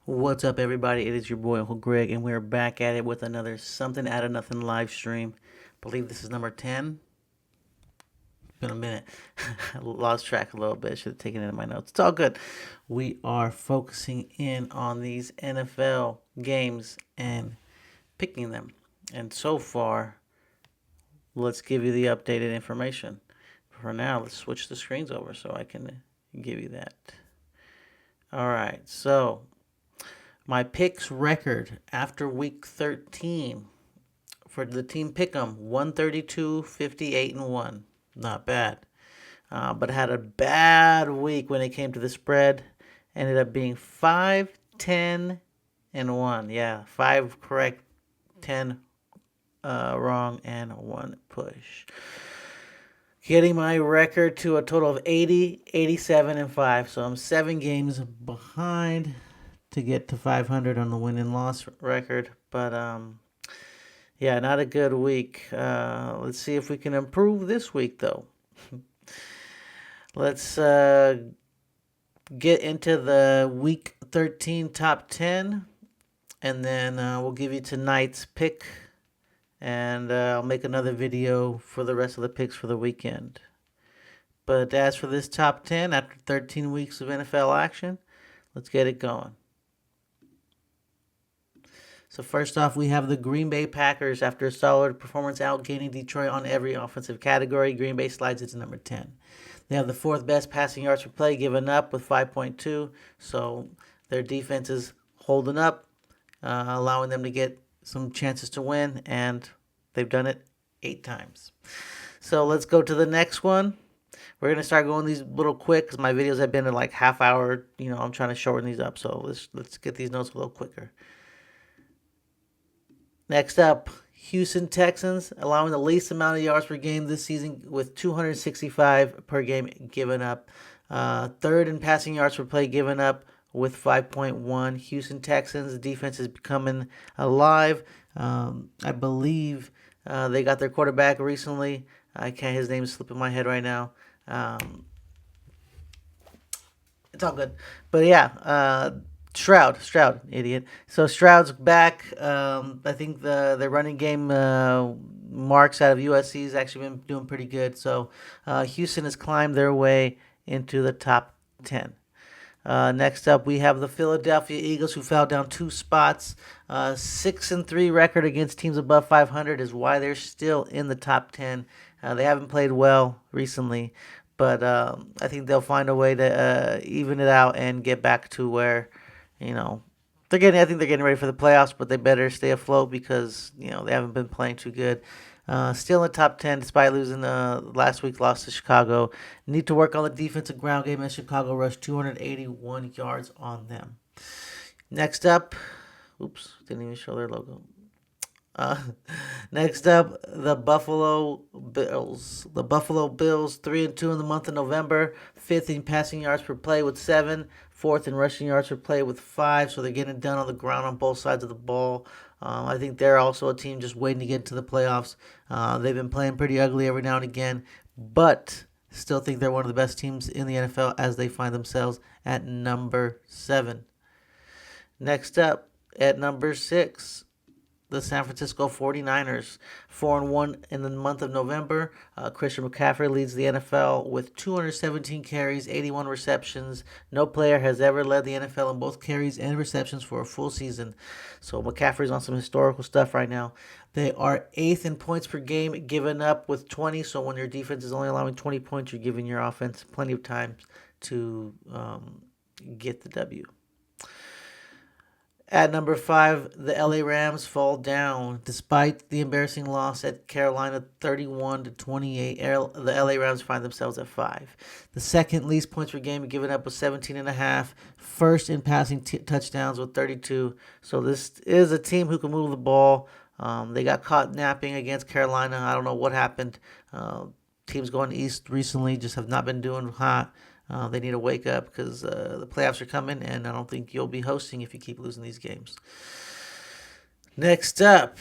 What's up, everybody? It is your boy Uncle Greg, and we're back at it with another Something Out of Nothing live stream. Believe this is number 10. Been a minute. Lost track a little bit. Should have taken it in my notes. It's all good. We are focusing in on these NFL games and picking them. And so far, let's give you the updated information. For now, let's switch the screens over so I can give you that. All right, so my picks record after week 13 for the team pick'em 132, 58, and 1. Not bad. But had a bad week when it came to the spread. Ended up being 5, 10, and 1. Yeah, 5 correct, 10 wrong, and 1 push. Getting my record to a total of 80, 87, and 5. So I'm 7 games behind to get to 500 on the win and loss record. But yeah, not a good week. Let's see if we can improve this week, though. Let's get into the week 13 top 10, and then we'll give you tonight's pick, and I'll make another video for the rest of the picks for the weekend. But as for this top 10, after 13 weeks of NFL action, let's get it going. So first off, we have the Green Bay Packers. After a solid performance outgaining Detroit on every offensive category, Green Bay slides into number 10. They have the fourth best passing yards per play given up with 5.2. So their defense is holding up, allowing them to get some chances to win, and they've done it 8 times. So let's go to the next one. We're going to start going these little quick because my videos have been in like half hour. I'm trying to shorten these up. So let's get these notes a little quicker. Next up, Houston Texans, allowing the least amount of yards per game this season with 265 per game given up. Third in passing yards per play given up with 5.1. Houston Texans defense is becoming alive. I believe they got their quarterback recently. His name is slipping my head right now. It's all good. But yeah, Stroud, idiot. So Stroud's back. I think the running game marks out of USC has actually been doing pretty good. So Houston has climbed their way into the top 10. Next up, we have the Philadelphia Eagles, who fell down 2 spots. 6-3 record against teams above 500 is why they're still in the top 10. They haven't played well recently, but I think they'll find a way to even it out and get back to where they're getting. I think they're getting ready for the playoffs, but they better stay afloat because they haven't been playing too good. Still in the top 10 despite losing last week's loss to Chicago. Need to work on the defensive ground game as Chicago rushed 281 yards on them. Next up, didn't even show their logo. Next up, the Buffalo Bills. The Buffalo Bills, 3-2 in the month of November, 5th in passing yards per play with 7, 4th in rushing yards per play with 5. So they're getting it done on the ground on both sides of the ball. I think they're also a team just waiting to get into the playoffs. They've been playing pretty ugly every now and again, but still think they're one of the best teams in the NFL as they find themselves at number 7. Next up, at number 6, the San Francisco 49ers, 4-1 in the month of November. Christian McCaffrey leads the NFL with 217 carries, 81 receptions. No player has ever led the NFL in both carries and receptions for a full season. So McCaffrey's on some historical stuff right now. They are 8th in points per game given up with 20. So when your defense is only allowing 20 points, you're giving your offense plenty of time to get the W. At number 5, the LA Rams fall down. Despite the embarrassing loss at Carolina 31-28, the LA Rams find themselves at 5. The second least points per game given up was 17.5. First in passing touchdowns with 32. So this is a team who can move the ball. They got caught napping against Carolina. I don't know what happened. Teams going east recently just have not been doing hot. They need to wake up because the playoffs are coming, and I don't think you'll be hosting if you keep losing these games. Next up,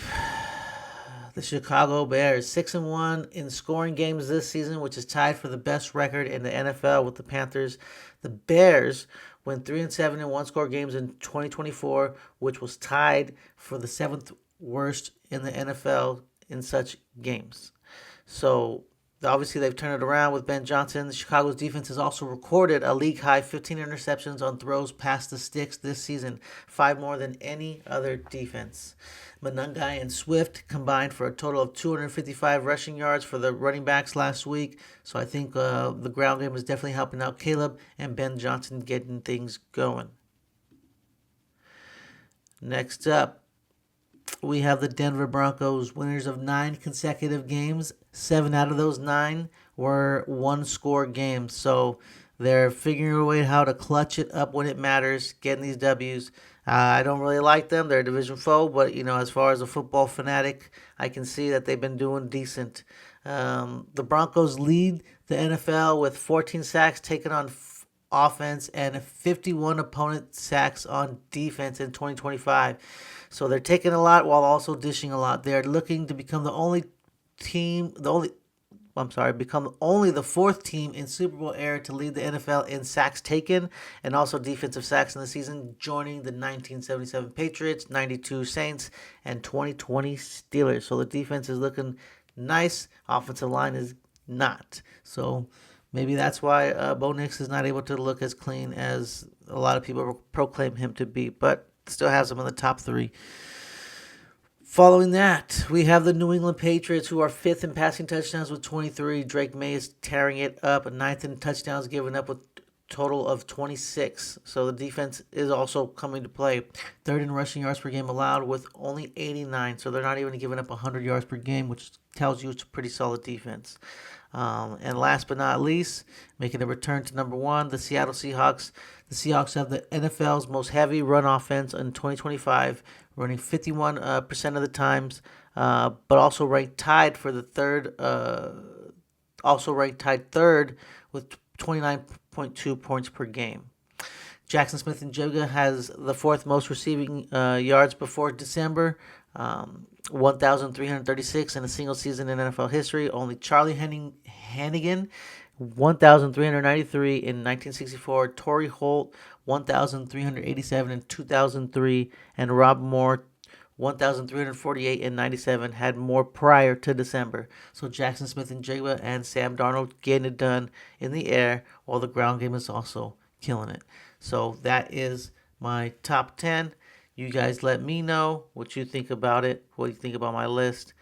The Chicago Bears, 6-1 in scoring games this season, which is tied for the best record in the NFL with the Panthers. The Bears went 3-7 in one-score games in 2024, which was tied for the seventh worst in the NFL in such games. So obviously they've turned it around with Ben Johnson. Chicago's defense has also recorded a league-high 15 interceptions on throws past the sticks this season, 5 more than any other defense. Monangai and Swift combined for a total of 255 rushing yards for the running backs last week. So I think the ground game is definitely helping out Caleb and Ben Johnson getting things going. Next up, we have the Denver Broncos, winners of 9 consecutive games. 7 out of those 9 were one-score games. So they're figuring a way how to clutch it up when it matters, getting these W's. I don't really like them. They're a division foe, but, as far as a football fanatic, I can see that they've been doing decent. The Broncos lead the NFL with 14 sacks taken on offense and 51 opponent sacks on defense in 2025. So they're taking a lot while also dishing a lot. They're looking to become become only the 4th team in Super Bowl era to lead the NFL in sacks taken and also defensive sacks in the season, joining the 1977 Patriots, 92 Saints, and 2020 Steelers. So the defense is looking nice. Offensive line is not. So maybe that's why Bo Nix is not able to look as clean as a lot of people proclaim him to be, but still has him in the top 3. Following that, we have the New England Patriots, who are 5th in passing touchdowns with 23. Drake May is tearing it up, 9th in touchdowns given up with a total of 26. So the defense is also coming to play. 3rd in rushing yards per game allowed with only 89. So they're not even giving up 100 yards per game, which tells you it's a pretty solid defense. And last but not least, making a return to number 1, the Seattle Seahawks. The Seahawks have the NFL's most heavy run offense in 2025, running 51% of the times, but also ranked tied third with 29.2 points per game. Jackson Smith-Njigba has the 4th most receiving yards before December, 1,336 in a single season in NFL history. Only Charlie Hannigan, 1,393 in 1964. Torrey Holt, 1,387 in 2003. And Rob Moore, 1,348 in 97, had more prior to December. So Jackson Smith-Njigba and Sam Darnold getting it done in the air, while the ground game is also killing it. So that is my top 10. You guys let me know what you think about it, what you think about my list.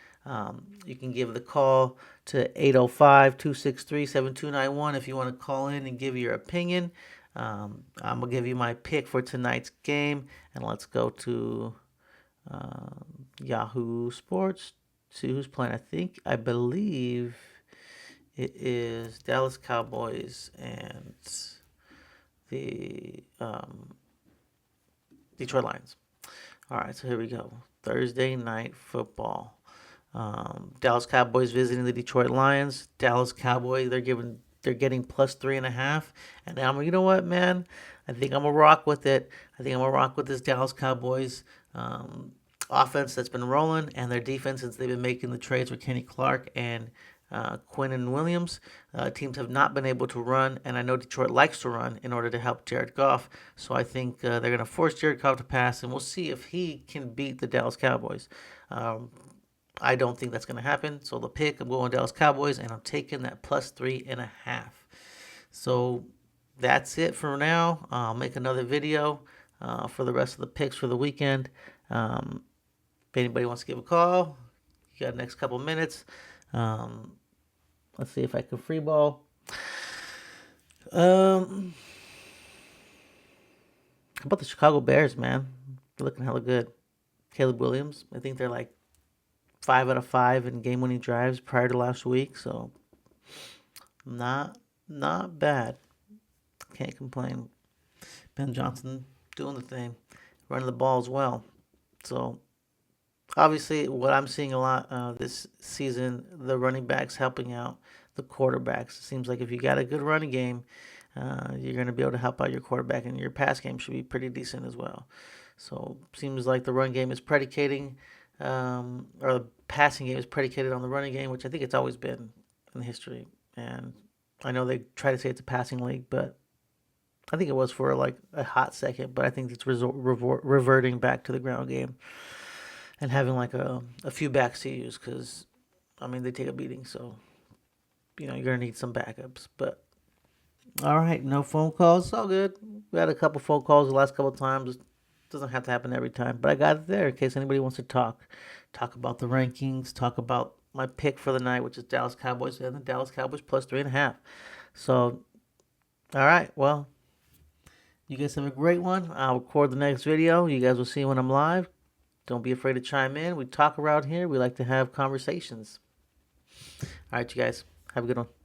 You can give the call to 805-263-7291 if you want to call in and give your opinion. I'm going to give you my pick for tonight's game, and let's go to Yahoo Sports, see who's playing. I believe it is Dallas Cowboys and the Detroit Lions. All right, so here we go. Thursday night football. Dallas Cowboys visiting the Detroit Lions. Dallas Cowboys, they're getting plus 3.5. And you know what, man? I think I'm gonna rock with it. I think I'm gonna rock with this Dallas Cowboys offense that's been rolling, and their defense since they've been making the trades with Kenny Clark and Quinnen Williams. Teams have not been able to run, and I know Detroit likes to run in order to help Jared Goff. So I think they're going to force Jared Goff to pass, and we'll see if he can beat the Dallas Cowboys. I don't think that's going to happen. So the pick, I'm going Dallas Cowboys, and I'm taking that plus 3.5. So that's it for now. I'll make another video for the rest of the picks for the weekend. If anybody wants to give a call, you got the next couple minutes. Let's see if I can free ball. How about the Chicago Bears, man? They're looking hella good. Caleb Williams, I think they're like 5 out of 5 in game-winning drives prior to last week, so not bad. Can't complain. Ben Johnson doing the thing, running the ball as well. So obviously, what I'm seeing a lot this season, the running backs helping out the quarterbacks. It seems like if you got a good running game, you're going to be able to help out your quarterback, and your pass game should be pretty decent as well. So seems like the run game is predicating or the passing game is predicated on the running game, which I think it's always been in history. And I know they try to say it's a passing league, but I think it was for like a hot second. But I think it's reverting back to the ground game and having like a few backs to use because I mean they take a beating, so you're gonna need some backups. But all right, no phone calls. It's all good. We had a couple phone calls the last couple of times. It doesn't have to happen every time, but I got it there in case anybody wants to talk about the rankings, talk about my pick for the night, which is Dallas Cowboys and the Dallas Cowboys plus 3.5. So, all right, well, you guys have a great one. I'll record the next video. You guys will see when I'm live. Don't be afraid to chime in. We talk around here. We like to have conversations. All right, you guys, have a good one.